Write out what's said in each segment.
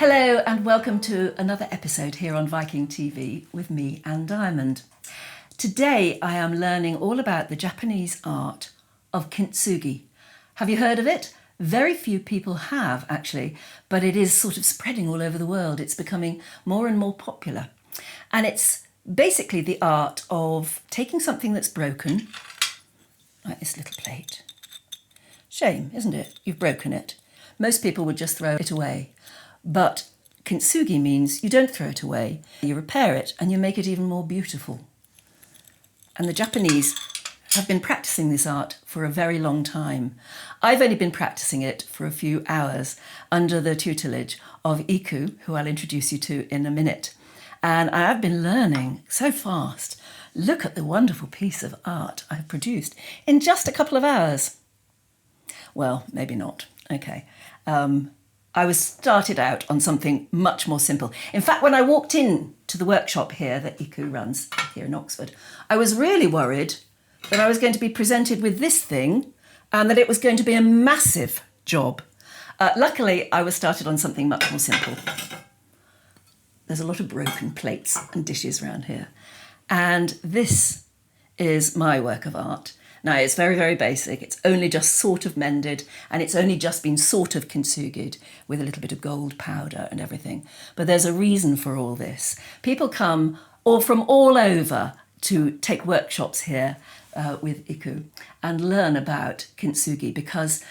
Hello and welcome to another episode here on Viking.TV with me, Anne Diamond. Today I am learning all about the Japanese art of Kintsugi. Have you heard of it? Very few people have actually, but it is sort of spreading all over the world. It's becoming more and more popular. And it's basically the art of taking something that's broken, like this little plate. Shame, isn't it? You've broken it. Most people would just throw it away. But Kintsugi means you don't throw it away, you repair it and you make it even more beautiful. And the Japanese have been practicing this art for a very long time. I've only been practicing it for a few hours under the tutelage of Iku, who I'll introduce you to in a minute. And I have been learning so fast. Look at the wonderful piece of art I've produced in just a couple of hours. Well, maybe not. Okay. I was started out on something much more simple. In fact, when I walked in to the workshop here that Iku runs here in Oxford, I was really worried that I was going to be presented with this thing and that it was going to be a massive job. Luckily, I was started on something much more simple. There's a lot of broken plates and dishes around here. And this is my work of art. Now, it's very, very basic. It's only just sort of mended and it's only just been sort of kintsugi'd with a little bit of gold powder and everything. But there's a reason for all this. People come from all over to take workshops here with Iku and learn about kintsugi because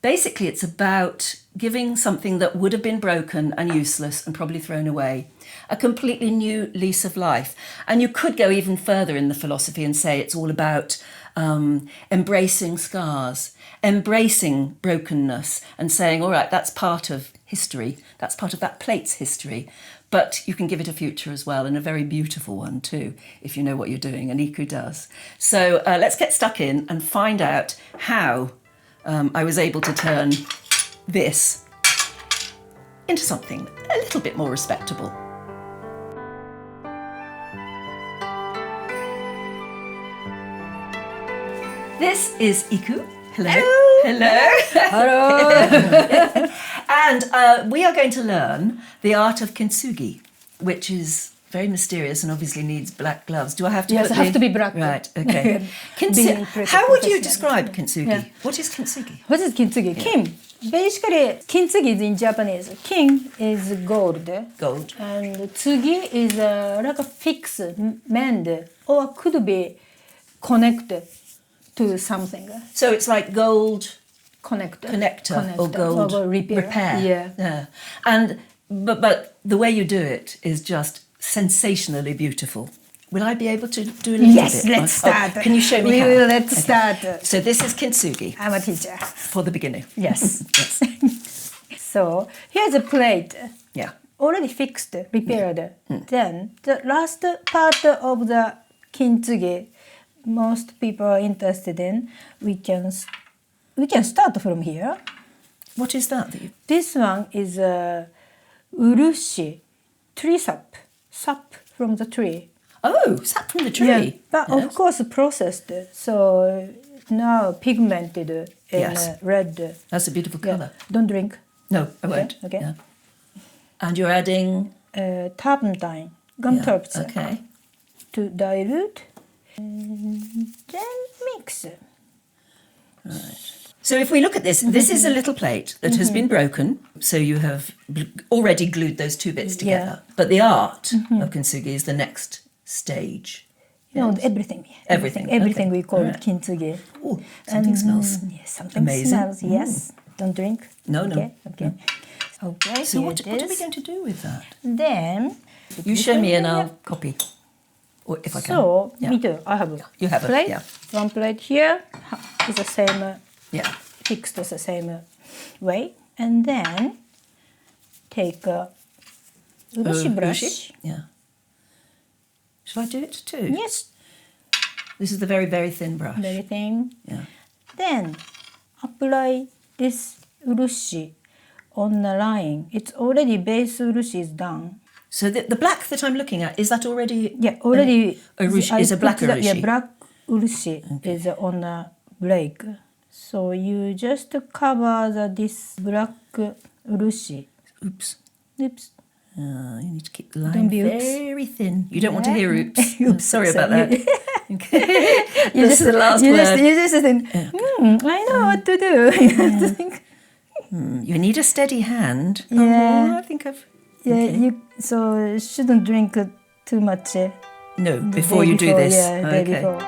basically it's about giving something that would have been broken and useless and probably thrown away a completely new lease of life. And you could go even further in the philosophy and say it's all about embracing scars, embracing brokenness and saying, all right, that's part of history, that's part of that plate's history, but you can give it a future as well, and a very beautiful one too, if you know what you're doing, and Iku does. So let's get stuck in and find out how I was able to turn this into something a little bit more respectable. This is Iku. Hello. Hello. Hello. And we are going to learn the art of kintsugi, which is very mysterious and obviously needs black gloves. Do I have to? Yes, it has to be black. Right. Okay. How would you describe kintsugi? Yeah. What is kintsugi? What is kintsugi? Yeah. Kin. Basically, kintsugi is in Japanese. Kin is gold. Gold. And tsugi is like a fix, mend, or could be connected to something. So it's like gold connector or gold or repair. Yeah. And but the way you do it is just sensationally beautiful. Will I be able to do a little bit? Yes, let's start. Can you show me how? Let's start. So this is kintsugi. I'm a teacher. For the beginner. Yes. Yes. So here's a plate. Yeah. Already fixed, repaired. Then the last part of the kintsugi, most people are interested in, we can start from here. What is that? This one is urushi, tree sap from the tree. Oh, sap from the tree. Yeah, but yes. Of course processed, so now pigmented in red. That's a beautiful colour. Yeah. Don't drink. No, I won't. Okay. Yeah. And you're adding? Turpentine, gum turpentine. Okay. To dilute. And then mix. Right. So if we look at this, this is a little plate that has been broken. So you have already glued those two bits together. Yeah. But the art of kintsugi is the next stage. No, everything. Everything we call it kintsugi. Oh, something smells something amazing. Smells, yes. Don't drink. No. Okay. So what are we going to do with that? Then you show me and I'll copy. Or if I can. So, me too. I have you have plate. Yeah. One plate here is the same, fixed the same way. And then take a urushi brush. Yeah. Shall I do it too? Yes. This is the very, very thin brush. Very thin. Yeah. Then apply this urushi on the line. It's already base urushi is done. So the black that I'm looking at, is that already? Yeah, already. Is a black urushi? Yeah, black urushi is on the break. So you just cover this black urushi. Oops. Oops. You need to keep the line Don't be oops. very thin. You don't want to hear oops. Oops. Sorry So about that. You This is the last you word. You just think, I know what to do. You have to think. You need a steady hand. Yeah. Oh, I think I've... Yeah, Okay. so shouldn't drink too much. No, The before day you do before, this. Yeah, the day Okay. before.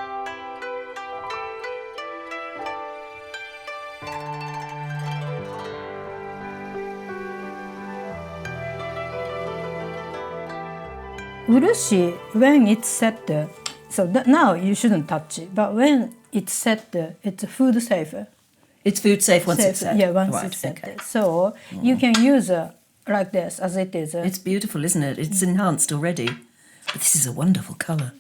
Urushi, when it's set, so now you shouldn't touch it, but when it's set, it's food safe. It's food safe once it's set. Yeah, once Right, it's set. okay. So you can use like this as it is. It's beautiful, isn't it? It's enhanced already. But this is a wonderful colour.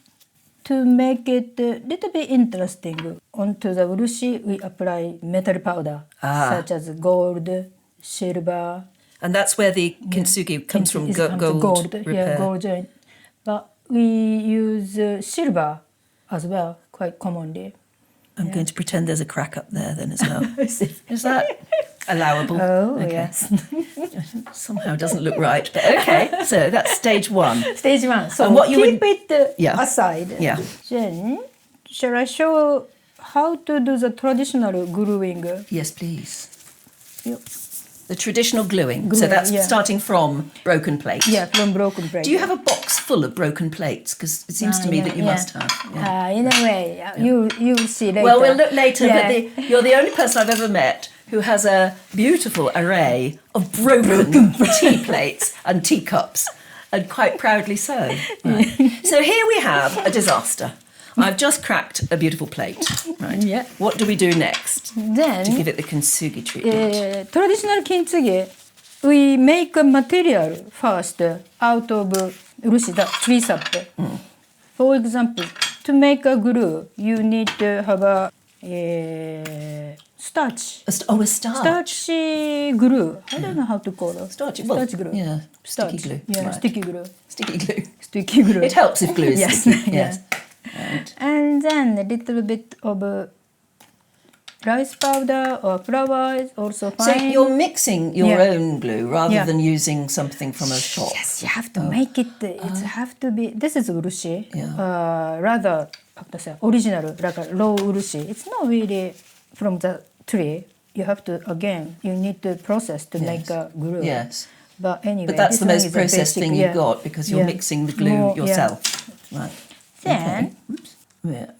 To make it a little bit interesting, onto the urushi we apply metal powder, such as gold, silver. And that's where the kintsugi comes from, It's gold repair. Yeah, gold joint. But we use silver as well, quite commonly. I'm going to pretend there's a crack up there then as well. Is that allowable? Oh, Okay. yes. Somehow doesn't look right, but okay. So that's stage one. Stage one. So And what you keep it Yeah. aside. Yeah. Then, shall I show how to do the traditional gluing? Yes, please. Yep. The traditional gluing. So Gluing, that's yeah. starting from broken plate. Yeah, from broken plate. Do you have a box full of broken plates? Because it seems to me that you must have. Yeah. In a way, you will see later. Well, we'll look later, Yeah. but you're the only person I've ever met who has a beautiful array of broken tea plates and teacups, and quite proudly so. Right. So here we have a disaster. I've just cracked a beautiful plate. Right. Yeah. What do we do next to Then, give it the kintsugi treatment? traditional kintsugi, we make a material first out of urushi, the tree sap. For example, to make a glue, you need to have a starch. A starch. Starchy glue. I don't know how to call it. Starch. Starch glue. Yeah, sticky Starch. glue. Yeah, Right. sticky glue. Sticky glue. Sticky glue. It helps if glue is Yes, sticky. yeah. Yes. Right. And then a little bit of rice powder or flour is also So fine. you're mixing your Yeah. own glue rather Yeah. than using something from a shop. Yes, you have to make it. It have to be. This is urushi. Yeah. Rather, how to say, original, like a raw urushi. It's not really from the tree. You have to you need to process to make a glue. Yes. But anyway, But that's this the one most is a processed basic, thing you've got because you're mixing the glue More, yourself. Right. Then, Okay. Oops.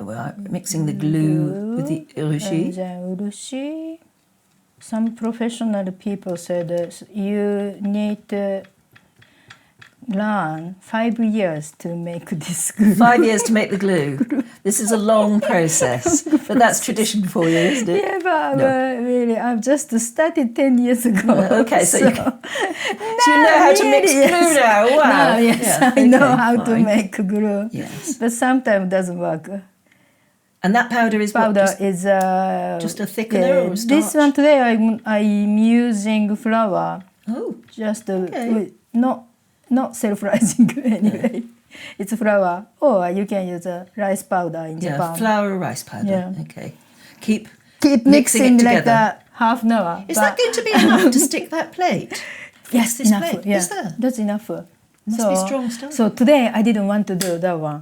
We're mixing the glue with the and urushi. then urushi. Some professional people said you need to learn 5 years to make this glue. 5 years to make the glue. This is a long process, but that's tradition for you, isn't it? Yeah, but really, I've just started 10 years ago. Okay, so you know how to mix really, glue now. Wow. Now, yes, Yeah, I know okay, how to fine. make glue. Yes. But sometimes it doesn't work. And that powder is what? Powder is just a thickener or a This starch? one today I'm using flour. Oh, Just Okay. not self-rising anyway. It's flour, or you can use rice powder in yeah, Japan. flour or rice powder. Yeah. Okay. Keep Keep mixing mixing it like together. that half an hour. Is that going to be enough to stick that plate? Yes, this enough. plate? Yeah, Is there? that's enough. Must be strong stuff. So today I didn't want to do that one.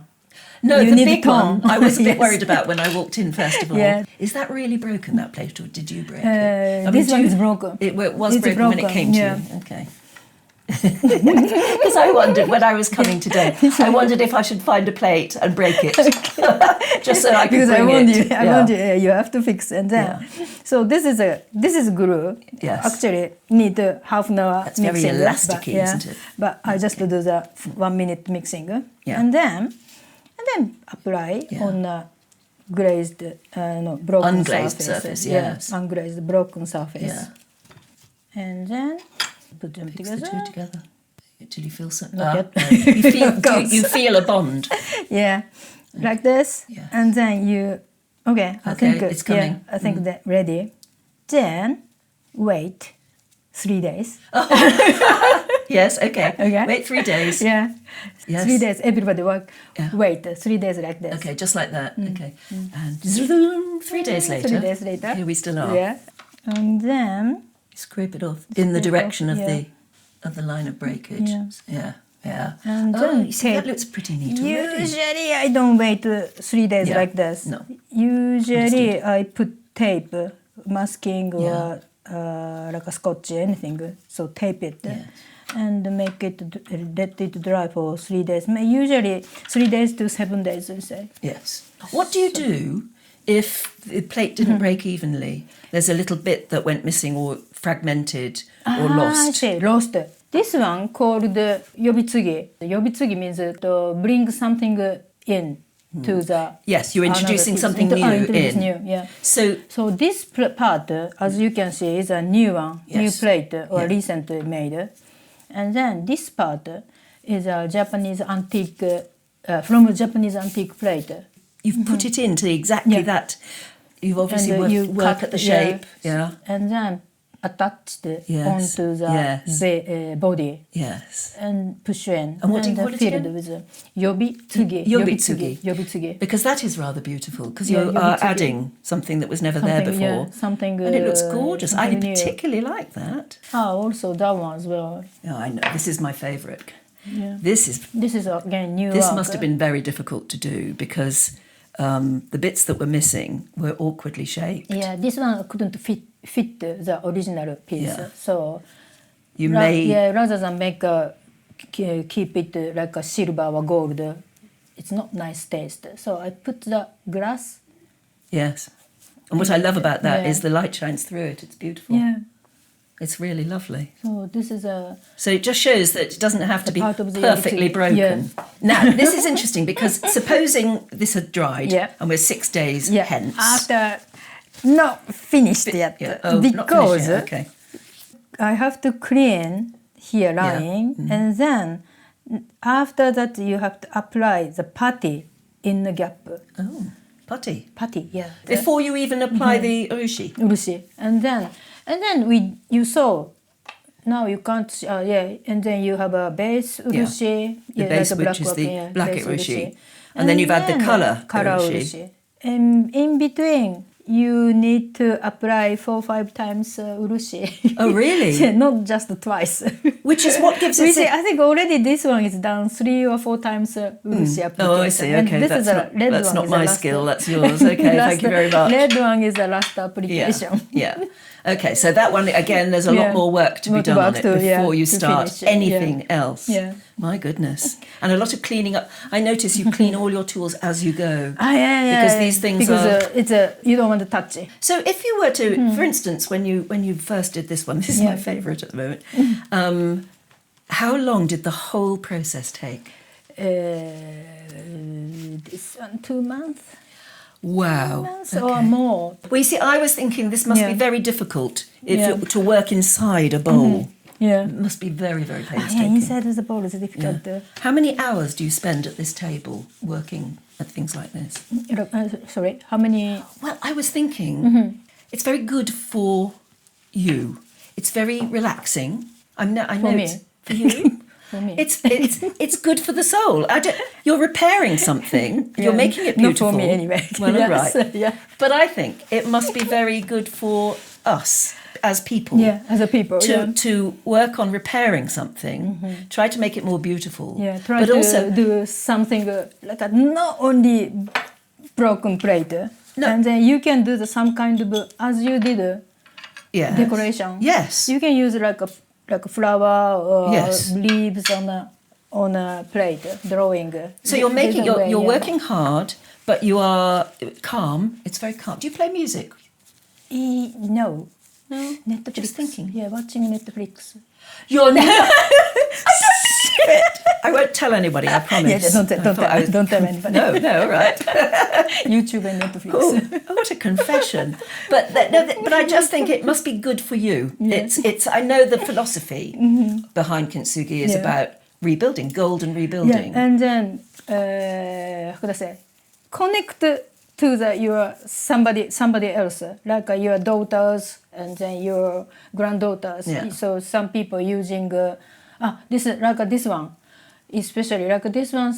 No, You the need big tone. one I was a bit Yes. worried about when I walked in first of all. Yeah. Is that really broken, that plate, or did you break it? I mean, This do one you- is broken. It was It's broken when it broken, came to yeah. you. Okay. Because I wondered when I was coming today, I wondered if I should find a plate and break it, just so I could Because bring I warned it. you, I warned you, you have to fix and then. Yeah. So this is glue. Yes. Actually, need half an hour That's very mixing. elasticy, but, isn't it? But I just do the 1 minute mixing, Yeah. and then apply Yeah. on a glazed, no, broken Unglazed surface, yes. Yeah, unglazed broken surface. Yeah. And then put them Mix together. the two together until you feel something. Not yet. You feel a bond. Yeah, like this, Yes. and then you. Okay, I Okay, think it's coming. Yeah, I think that ready. Then wait 3 days. Yes, okay. Okay. Wait 3 days. Yeah, Yes. 3 days. Everybody work. Yeah. Wait 3 days like this. Okay, just like that. Okay. And zoom, 3 days later. 3 days later. Here we still are. Yeah, and then Scrape it off in the direction of yeah. of the line of breakage. Yeah. Yeah. And Oh, then you see, that tape. looks pretty neat already. Usually I don't wait 3 days Yeah. like this. No. Usually I put tape, masking Yeah. or like a scotch, anything. So tape it Yes. and make it, let it dry for 3 days. Usually 3 days to 7 days, we say. Yes. What do you do if the plate didn't break evenly? There's a little bit that went missing or fragmented or I lost. see, lost. This one called Yobitsugi. Yobitsugi means to bring something in to the. Yes, you're introducing another piece. something new introduce in. new, yeah. So this part, as you can see, is a new one, new Yes. plate or Yeah. recently made. And then this part is a Japanese antique, from a Japanese antique plate. you've put it into exactly Yeah. that. You've obviously And you work at the shape. Yeah. And then attached Yes. onto the Yes. body. Yes. And push in. And what do you call it filled again? with Yobitsugi. Yobitsugi. Yobitsugi. Because that is rather beautiful, because Yeah, you are Yobitsugi. adding something that was never there Something, before. yeah, something, and it looks gorgeous. I something new. particularly like that. Also that one as well. Oh, I know. This is my favourite. Yeah. This is This is again new This work. must have been very difficult to do because the bits that were missing were awkwardly shaped. Yeah, this one couldn't fit the original piece. Yeah. So You may rather than make keep it like a silver or gold, it's not nice taste. So I put the glass. Yes. And what I love about that Yeah. is the light shines through it. It's beautiful. Yeah. It's really lovely. So this is a. So it just shows that it doesn't have to be part of the perfectly Yobitsugi. broken. Yeah. Now, this is interesting because supposing this had dried Yeah. and we're 6 days Yeah. hence. After not finished yet. Yeah. Oh, not finished because yet. Okay. I have to clean here lying, and then after that you have to apply the putty in the gap. Oh, putty. Putty, yeah. Before you even apply the urushi. Urushi, and then you saw. Now you can't, and then you have a base urushi, The base, like a which is work, the black base urushi. And then you've had the colour urushi. And in between, you need to apply 4-5 times urushi. Oh, really? Yeah, not just twice. Which is what gives it... I think already this one is done 3 or 4 times urushi application. Oh, I see. And Okay, this that's is the not, red that's one not is the my last- skill. That's yours. Okay, thank you very much. Red one is the last Yeah. application. Yeah. Okay, so that one, again, there's a lot Yeah. more work to be More done on work it to, before you to start finish it. anything else. Yeah. My goodness. And a lot of cleaning up. I notice you clean all your tools as you go. Yeah. Because these things because, are... it's you don't want to touch it. So if you were to, for instance, when you first did this one, this is my favourite at the moment, how long did the whole process take? This one 2 months. Wow. 2 months or more. Well, you see, I was thinking this must be Yeah. very difficult Yeah. to work inside a bowl. Yeah. It must be very, very Yeah, painstaking. inside of the bowl is difficult. How many hours do you spend at this table working at things like this? Sorry, how many? Well, I was thinking it's very good for you. It's very relaxing. I know me. it's for you. For me. It's good for the soul. You're repairing something. You're making it beautiful. Not for me anyway. Well, all Yes, right. yeah. But I think it must be very good for us as people. Yeah, as a people. To work on repairing something, try to make it more beautiful. Yeah, try but to also do something like not only broken plate. No. And then you can do some kind of, as you did, yes. decoration. Yes. You can use like a flower or Yes. leaves on a plate, drawing. So you're making Different way, you're yeah. working hard, but you are calm. It's very calm. Do you play music? No. No. Netflix. Just thinking. Yeah, watching Netflix. You're not. I won't tell anybody. I promise. Yeah, don't tell anybody. No, right. YouTube and Netflix. Oh, what a confession! But I just think it must be good for you. Yeah. It's. I know the philosophy behind Kintsugi is Yeah. about rebuilding, golden Yeah, rebuilding. and then how do I say? Connect to your somebody else, like your daughters and then your granddaughters. Yeah. So some people using this like this one, especially like this one.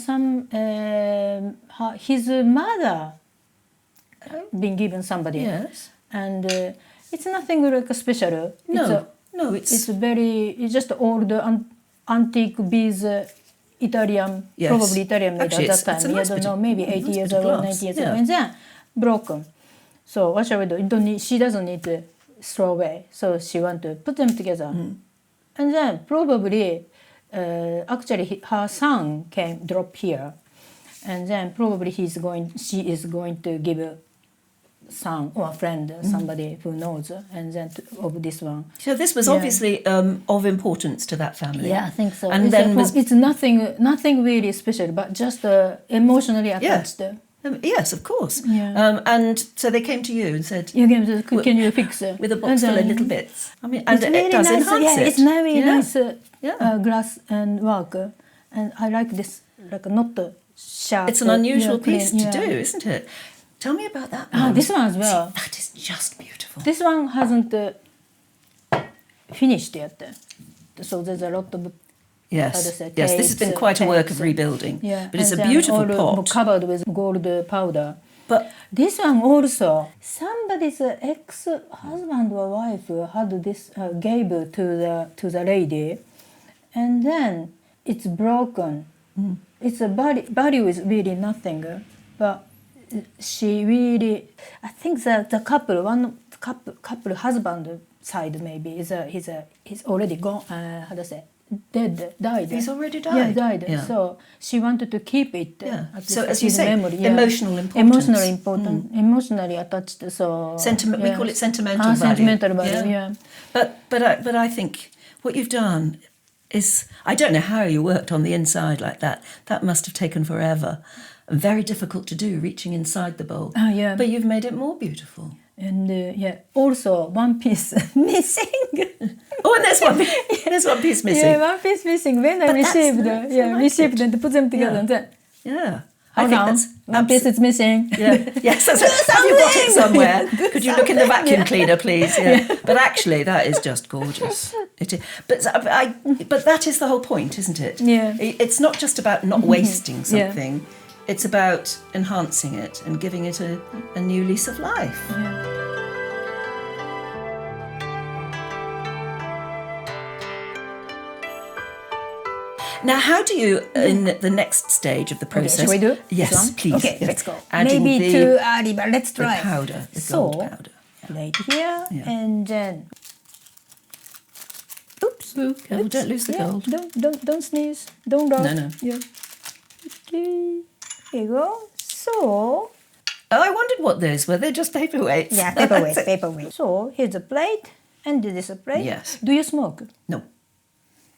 His mother been given somebody. Yes. And it's nothing like special. No. No, It's it's just old antique bees, Italian, Yes. probably Italian made Actually, at that it's a time. nice I don't bit know, of- maybe nice 80 years bit of ago, glass, 90 years yeah. ago, and then broken. So what shall we do? She doesn't need to throw away, so she want to put them together, and then probably, actually, her son came drop here, and then probably she is going to give a son or a friend, somebody who knows, and then of this one. so this was Yeah. obviously of importance to that family. Yeah, I think so. And it's then was it's nothing really special, but just emotionally attached. yes, of course. Yeah. And so they came to you and said, Can you fix it? with a box And full of then little bits. I mean, and it's it really does nice. enhance Yeah, it. it's very Yeah. nice Yeah. glass and work, and I like this, like not sharp. It's an unusual clean, piece to do, isn't it? Tell me about that one. Ah, this one as well. See, that is just beautiful. This one hasn't finished yet, so there's a lot of how to Yes, say, yes. This has been quite a work of tapes. rebuilding. Yeah, But it's and a then beautiful all pot. covered with gold powder. But This one also, somebody's ex-husband or wife had this, gave to the lady, and then it's broken. It's a value is really nothing, but she really, I think that the couple husband side maybe he's already gone. How to say? Died. He's already Yeah, died. died. Yeah. So she wanted to keep it. Yeah. At So least as you his say, memory. Yeah. emotional importance. Emotionally important. Emotionally attached. So We call it sentimental value. Sentimental value. Yeah. But I think what you've done is, I don't know how you worked on the inside like that. That must have taken forever. And very difficult to do, reaching inside the bowl. Oh, yeah. But you've made it more beautiful. And also one piece missing. Oh, and there's one piece missing. Yeah, one piece missing. When I But that's received, nice. I like received it. and put them together. Yeah. And then, Yeah. hold on, one piece is missing. Yeah. Yes, that's it. Have you got it somewhere? Could you look in the vacuum cleaner, please? Yeah. But actually, that is just gorgeous. It is. But that is the whole point, isn't it? Yeah. It's not just about not wasting Yeah. something. It's about enhancing it and giving it a new lease of life. Now, how do you, in the next stage of the process... shall we do it? Yes, This one? please. Okay, yes. let's go. Adding Maybe too early, but let's the try. powder, the So, gold powder. right here, Yeah. and then, oops. Careful, don't lose the Yeah, gold. Don't sneeze. Don't laugh. No. Yeah. Okay. Here you go. So, Oh, I wondered what those were. They're just paperweights. yeah, paperweight. So here's a plate, and this is a plate. Yes. Do you smoke? No.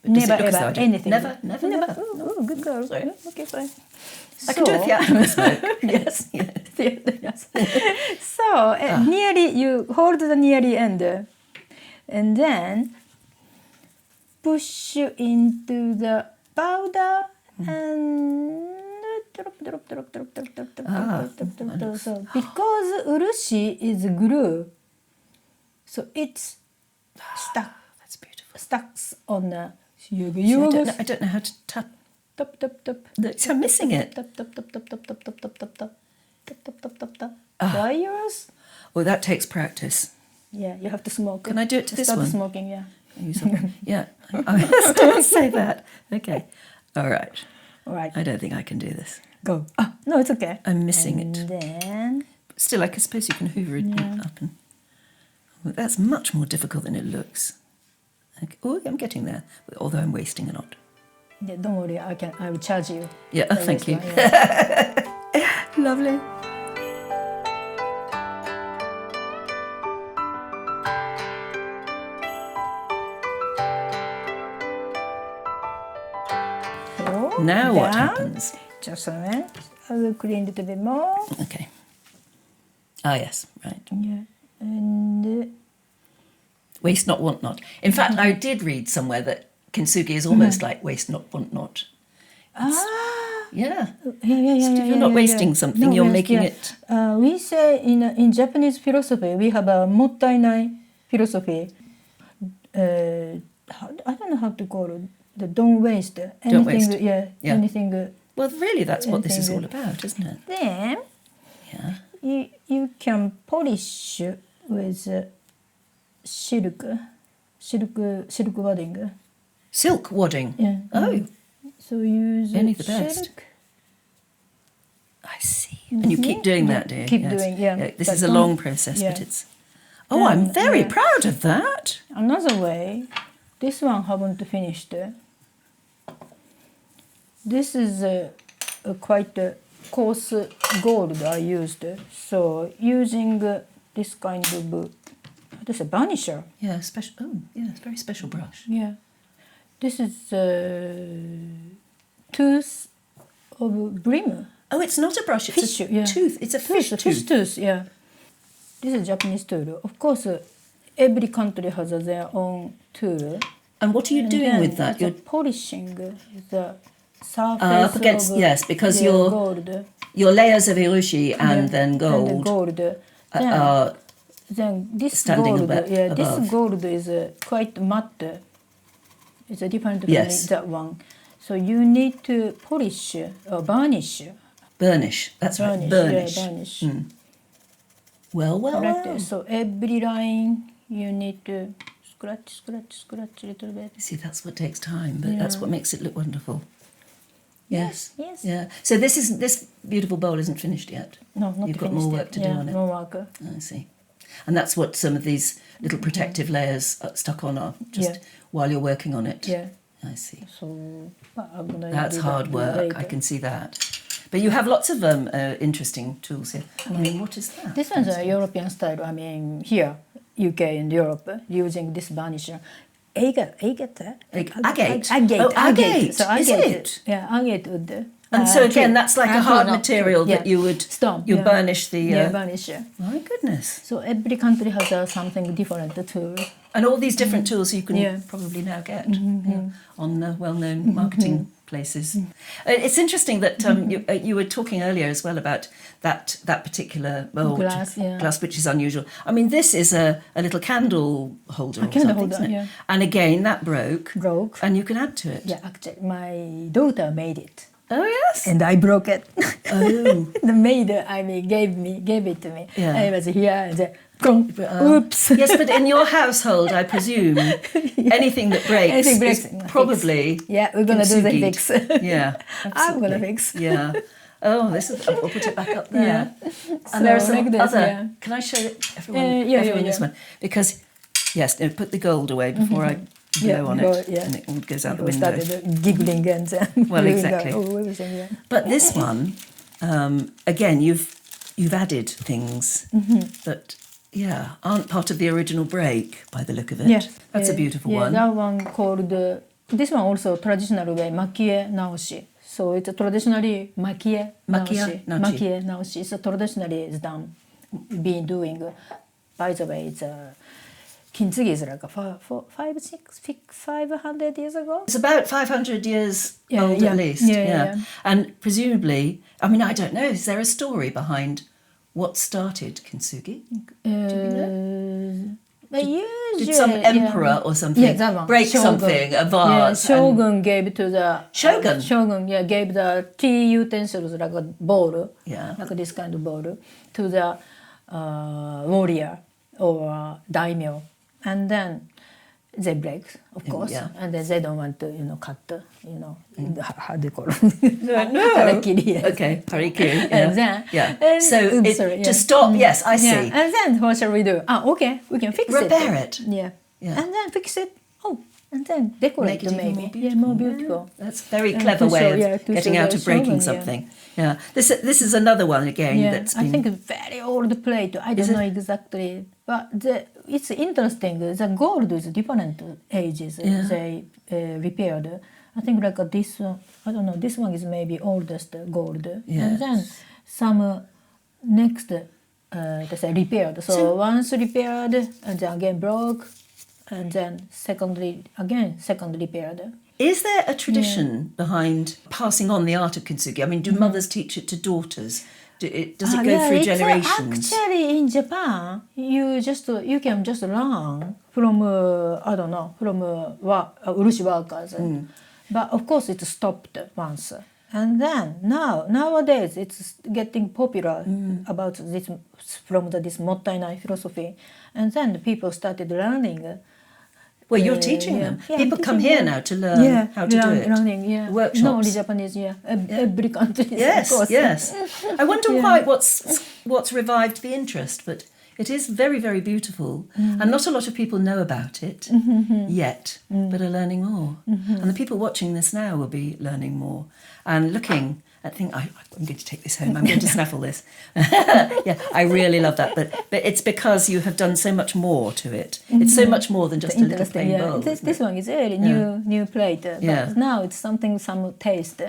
But does Never it look as ever though I do? anything. Never. Oh, good girl. Sorry. Yeah, okay, fine. I can do a theatrical smoke. Yes. Yes. So nearly you hold the nearly end, and then push into the powder and drop. So because urushi is glue, so it's stuck. That's beautiful. Stucks on the See, I don't know how to tap. top. So I'm missing it. Top. Try yours. Well, that takes practice. Yeah, you have to smoke. Can I do it to this Start one? smoking, yeah. Yeah. Don't say that. Okay. All right. All right, I don't think I can do this. go. Ah, no, it's okay. I'm missing And it. then, Still, I suppose you can hoover it up. Well, that's much more difficult than it looks. Okay. Oh, I'm getting there, although I'm wasting a lot. yeah, don't worry, I will charge you. Yeah, for thank this you. one, yeah. Lovely. So, Now what down. happens? Just a minute. I will clean a little bit more. Okay. Ah, yes, right. Yeah, and Waste not, want not. In fact, I did read somewhere that kintsugi is almost like waste not, want not. Yeah. yeah. If you're not wasting something, you're making it. We say in Japanese philosophy, we have a mottainai philosophy. I don't know how to call it. The don't waste anything. Don't waste. Yeah. Anything. Well, really, that's what this is all Anything about, isn't it? Then Yeah. you can polish with silk. silk wadding. Silk wadding. Yeah. Oh, So use only the best. silk. I see. And you keep doing that, do you? Keep Yes. doing, yeah. This But is a don't- long process, yeah. but it's... Oh, I'm Then, very yeah. proud of that. Another way, this one haven't finished. This is a quite coarse gold I used. So using this kind of this is a varnisher. Yeah, special. Oh, yeah, it's a very special brush. Yeah, this is tooth of brim. Oh, it's not a brush. It's Fish, a yeah. tooth. It's a fish Fish tooth. tooth, yeah. This is Japanese tool. Of course, every country has their own tool. And what are you And doing then with that? it's a polishing the surface up against, of yes, because the your gold. your layers of irushi and Yeah, then And the gold gold. Then this standing gold, above. this gold is quite matte. It's different from Yes. that one. So you need to polish or varnish. burnish. That's right, burnish. Yeah, varnish. Well, well, Like well. this. So every line you need to scratch a little bit. See, that's what takes time, but that's what makes it look wonderful. Yes. Yes. Yeah. So this beautiful bowl isn't finished yet. No, not You've got finished more yet. work to do on it. More work. I see. And that's what some of these little protective layers are stuck on are, just Yeah. while you're working on it. Yeah. I see. So but I'm gonna That's do hard that work. later. I can see that. But you have lots of interesting tools here. I mean, what is that? This one's a European style. I mean, here, UK and Europe, using this varnisher. Agate. Agate. Agate. Oh, agate. So Is agate. it? Yeah, agate wood. And so again, that's like a hard material that yeah. you would Stone. you yeah. burnish the. Yeah, varnisher. My goodness! So every country has something different tool. And all these different tools you can Yeah. probably now get on well-known marketing places. It's interesting that you were talking earlier as well about that particular bowl, glass, which is unusual. I mean, this is a little candle holder or candle something, holder, isn't it? yeah. And again, that broke, Broke. and you can add to it. Yeah, actually, my daughter made it. Oh yes. And I broke it. Oh. The maid, I mean, gave it to me. Yeah. I was here and then, oops. Yes, but in your household, I presume anything that breaks, Anything breaks, is probably Yeah, we're gonna do the Kintsugi'd. fix. Yeah, I'm gonna absolutely. fix. Yeah. Oh, this is. We'll put it back up there. Yeah. And there are some like this, other. yeah. Can I show everyone? Yeah, everyone yeah, this yeah. one because yes, no, put the gold away before I blow on go- it, yeah. and it goes out the We window. started giggling and then Well, doing exactly. everything, yeah. But this one, again, you've added things that aren't part of the original break by the look of it. Yeah. That's a beautiful Yeah, one. that one called, this one also traditional way, makie naoshi. So it's a traditionally makie Makie naoshi. naoshi. Makie naoshi. So traditionally it's done, been doing. By the way, it's Kintsugi is like 500 years ago. It's about 500 years Yeah, old yeah. at least. Yeah. And presumably, I mean, I don't know, is there a story behind what started Kintsugi? But usually, Did some emperor or something Yeah, that one. break Shogun. something, a Yeah, vase? Shogun gave to the Shogun? Shogun, yeah, gave the tea utensils like a bowl, Yeah. like this kind of bowl, to the warrior or daimyo, and then they break, of course, yeah. and then they don't want to, cut, how do you call it? No. Harakiri, yes. Okay, harikiri. And then, And so to stop, yes, I see. Yeah, and then what shall we do? Okay, we can fix Repair it. Yeah. Yeah. And then fix it. And then decorate Make it even maybe. more More beautiful. beautiful. That's a very And clever to way show- of yeah, to getting show out the of breaking shogun, yeah. something. Yeah. This is another one again Yeah, that's I been. think it's very old plate. I don't know exactly, but it's interesting. The gold is different ages. Yeah. They repaired. I think like this one. I don't know. This one is maybe oldest gold, and then some next they say repaired. So once repaired, and then again broke, and then second repaired. Is there a tradition behind passing on the art of kintsugi? I mean, do mothers teach it to daughters? Does it go through generations? Actually, in Japan, you can just learn from urushi workers. But of course, it stopped once. And then nowadays, it's getting popular about this from this mottainai philosophy. And then people started learning Well, you're teaching them. Yeah, People I'm come teaching here them. now to learn how to do it. Learning, yeah. Workshops. Not only Japanese, every country, Yes, of course. yes. I wonder why what's revived the interest, but it is very, very beautiful, and not a lot of people know about it yet, but are learning more. And the people watching this now will be learning more and looking. I'm going to take this home. I'm going to snaffle this. Yeah, I really love that. But it's because you have done so much more to it. It's so much more than just a little plain bowl. This one is really new plate. But now it's some taste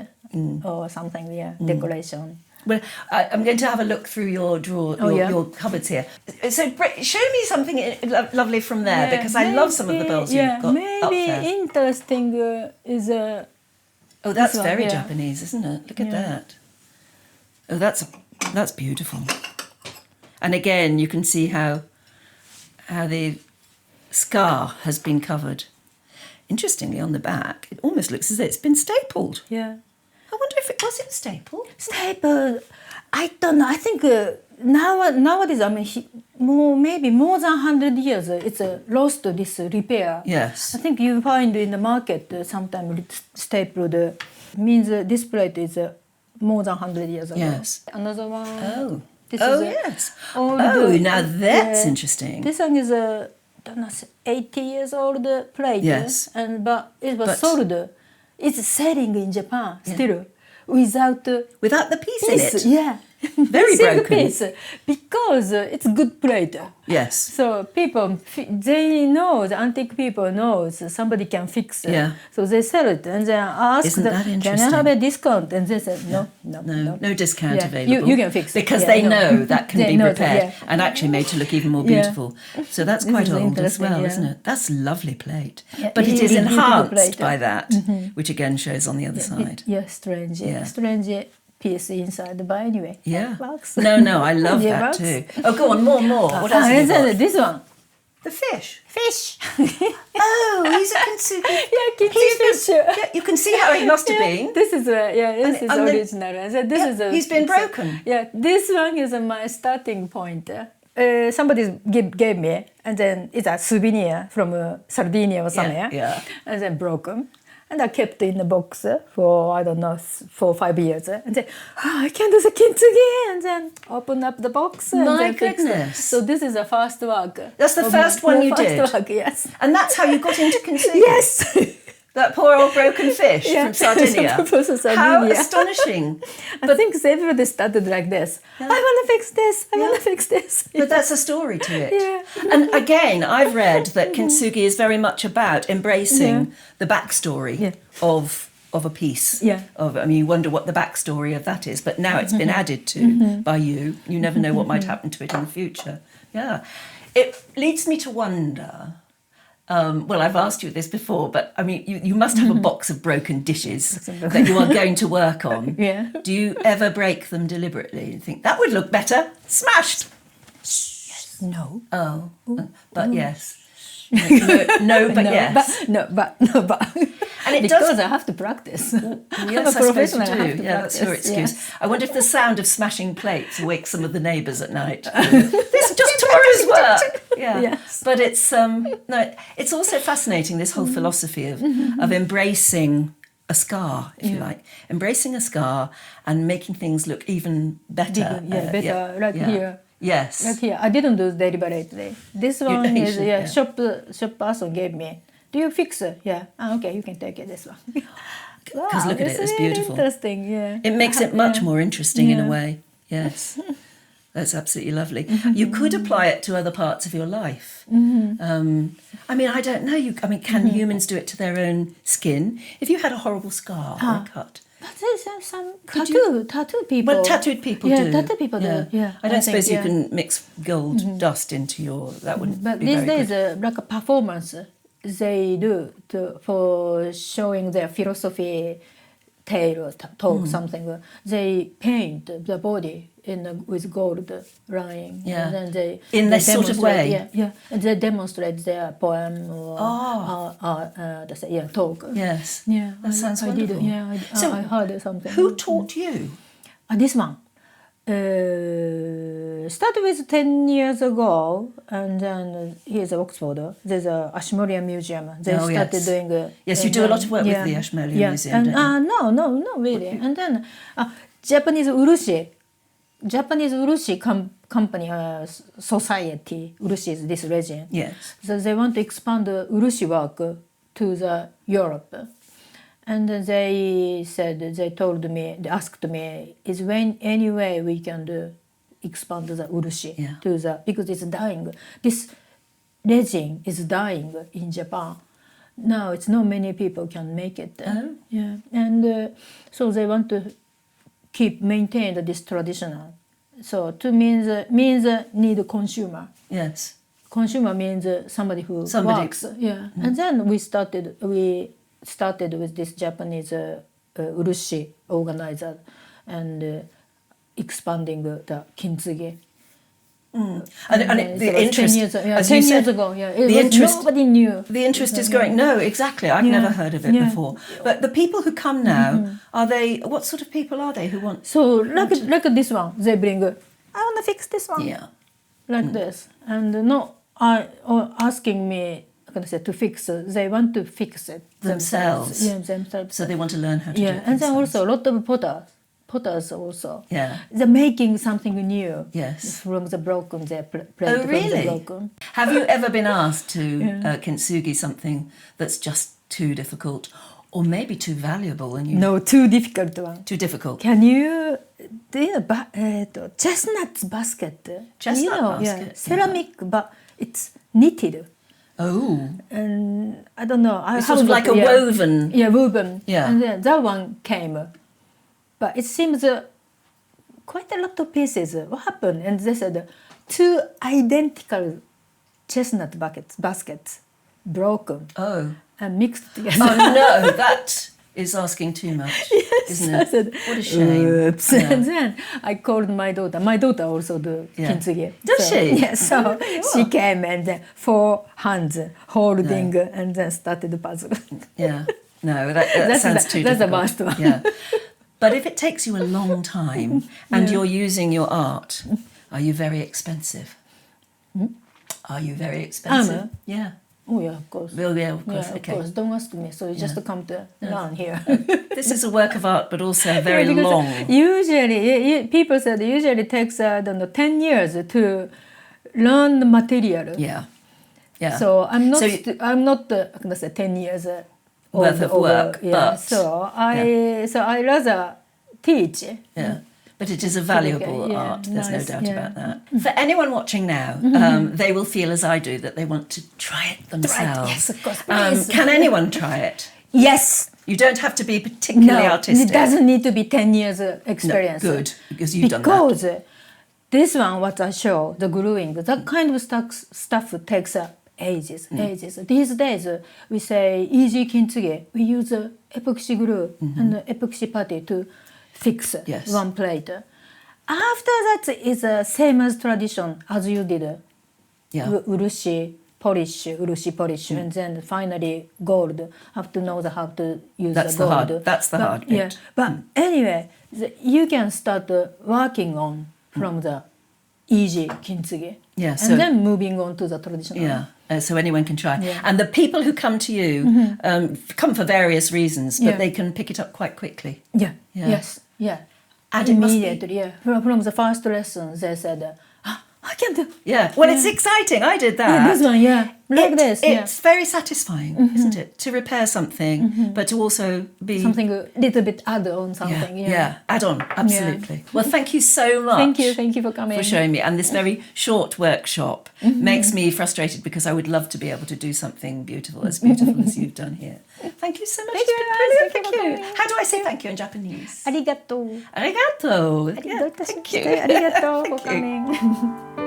or something, decoration. Well, I'm going to have a look through your your cupboards here. So show me something lovely from there, because I love some of the bowls you've got up there. Maybe interesting is Oh, that's very Japanese, isn't it? Look at that. Oh, that's beautiful. And again, you can see how the scar has been covered. Interestingly, on the back, it almost looks as though it's been stapled. Yeah. I wonder if it was stapled. Stapled. I don't know. I think nowadays, maybe more than 100 years, it's lost this repair. Yes. I think you find in the market sometimes stapled means this plate is more than 100 years ago. Yes. Another one. Oh. This Yes. Now that's interesting. This one is a 80 years old plate. Yes. But it was sold. It's selling in Japan still without the piece in it. Yeah. Very broken. Piece because it's good plate. Yes. So people, they know, the antique people knows somebody can fix it. Yeah. So they sell it and then ask Isn't that can interesting? I have a discount? And they said No discount available. You can fix it. Because they know that can be prepared and actually made to look even more beautiful. So that's quite old as well, isn't it? That's a lovely plate. Yeah, but it is really enhanced plate. by that, which again shows on the other side. Strange. Yeah. Strange piece inside, but anyway. Yeah. Works. No, I love that works. too. Oh, go on, more. What else have you got? This one. The fish. Fish. Oh, he's a Kintsugi. Kintsugi fish. Yeah, you can see how he must have been. This is original. He's been broken. Yeah, this one is my starting point. Somebody gave me, and then it's a souvenir from Sardinia or somewhere, and then broken. And I kept it in the box for, I don't know, 4 or 5 years. And then, I can do the kintsugi. And then open up the box. And My then fix it. goodness. So this is the first work. That's the first one you did? First work, yes. And that's how you got into kintsugi? Yes. That poor old broken fish from Sardinia. From Sardinia. How astonishing. I think everybody started like this. I want to fix this. I want to fix this. But that's a story to it. Yeah. And again, I've read that kintsugi is very much about embracing the backstory of a piece. Yeah. You wonder what the backstory of that is, but now it's been added to by you. You never know what might happen to it in the future. Yeah. It leads me to wonder... well, I've asked you this before, but I mean, you must have a box of broken dishes that you are going to work on. Yeah. Do you ever break them deliberately and think, that would look better? Smashed! Yes. No. Oh, but yes. No, but yes. But. And it because does... I have to practice. Yes, I suppose you do. Yeah, that's your excuse. Yes. I wonder if the sound of smashing plates wakes some of the neighbours at night. This is just tomorrow's work. Yeah. Yes. But it's it's also fascinating, this whole philosophy of embracing a scar, if you like, embracing a scar and making things look even better. Better. Here. Yes. Like here, I didn't do deliberately. This one is shop person gave me. Do you fix it? Yeah. Okay, you can take it. This one. Because look at it, it's beautiful. Interesting. Yeah. It makes it much more interesting in a way. Yes. That's absolutely lovely. You could apply it to other parts of your life. I mean, I don't know. Can humans do it to their own skin? If you had a horrible scar or a cut. But there's some tattoo people. Well, tattooed people do. Yeah, tattoo people do. Yeah. I don't suppose you can mix gold dust into your... That wouldn't But be these very days, good. like a performance, they do for showing their philosophy, tale or talk something. They paint the body with gold line. Yeah. And then they in this sort of way. Yeah. And they demonstrate their poem or talk. Yes. Yeah. That sounds I wonderful. did. Yeah. I heard something. Who taught you? This one. Started with 10 years ago, and then here's Oxford. There's a Ashmolean Museum. They started doing. Yes, you do a lot of work with the Ashmolean Museum. And don't you? no, not really. And then Japanese Urushi company society. Urushi is this region. Yes. So they want to expand the Urushi work to the Europe. And they asked me, is there any way we can expand the Urushi to the, because it's dying. This resin is dying in Japan. Now it's not many people can make it. Yeah, and so they want to maintain this traditional. So to means need a consumer. Yes. Consumer means somebody who works. Yeah, and then we started with this Japanese Urushi organizer and expanding the Kintsugi. And the interest, 10 years, as 10 you years said, ago, nobody knew. The interest is growing. No, exactly. I've never heard of it before. But the people who come now, are they? What sort of people are they who want? So like this one, they bring. I want to fix this one. Yeah. Like this, and not asking me. To fix it. They want to fix it themselves. Yeah, themselves. So they want to learn how to do it themselves. And then also a lot of potters also. Yeah. They're making something new. Yes. From the broken, they plate oh, really? from the broken. Have you ever been asked to kintsugi something that's just too difficult, or maybe too valuable? And you No, too difficult one. Too difficult. Can you do chestnuts basket? Chestnut basket. Yeah, ceramic, but it's knitted. Oh. And I don't know. It's sort of like a woven. Yeah, woven. Yeah. And then that one came. But it seems quite a lot of pieces. What happened? And they said 2 identical chestnut baskets broken. Oh. And mixed together. Oh no, that is asking too much, isn't it? I said, what a shame. Oops. Yeah. And then I called my daughter. My daughter also do kintsugi. Does she? Yeah, so she came and then 4 hands holding and then started the puzzle. Yeah, no, that sounds too difficult. That's the worst one. Yeah. But if it takes you a long time and you're using your art, are you very expensive? Are you very expensive? Yeah. Oh yeah, of course. Well, yeah, of course. Yeah, okay. Of course. Don't ask me. So you just come to learn here. This is a work of art, but also very long. Usually, people said usually takes 10 years to learn the material. Yeah. Yeah. So I'm not 10 years worth of work. Yeah. But So I rather teach. Yeah. But it is a valuable art, there's no doubt about that. For anyone watching now, they will feel as I do, that they want to try it themselves. Yes, of course. Please. Can anyone try it? Yes. You don't have to be particularly artistic. It doesn't need to be 10 years experience. No, good, because you've done that. Because this one, what I show, the gluing, that kind of stuff takes ages. These days, we say easy kintsugi. We use epoxy glue and epoxy putty to fix one plate. After that is the same as tradition as you did. Urushi polish, and then finally gold. Have to know how to use the gold. That's the hard bit. Yeah. But anyway, you can start working on from the easy kintsugi. Yeah, and then moving on to the traditional. Yeah. So anyone can try. Yeah. And the people who come to you come for various reasons, but they can pick it up quite quickly. Yeah. Yes. Yeah. And immediately, from the first lesson, they said, I can do. Yeah. Well, it's exciting. I did that. Yeah, this one, like this. It's very satisfying, isn't it? To repair something, but to also be something a little bit add on something. Yeah, add on, absolutely. Yeah. Well, thank you so much. Thank you for coming. For showing me. And this very short workshop makes me frustrated, because I would love to be able to do something beautiful as you've done here. Thank you so much. Thank you. Thank you. How do I say thank you in Japanese? Arigato. Arigato. Yeah, thank you. Arigato for coming.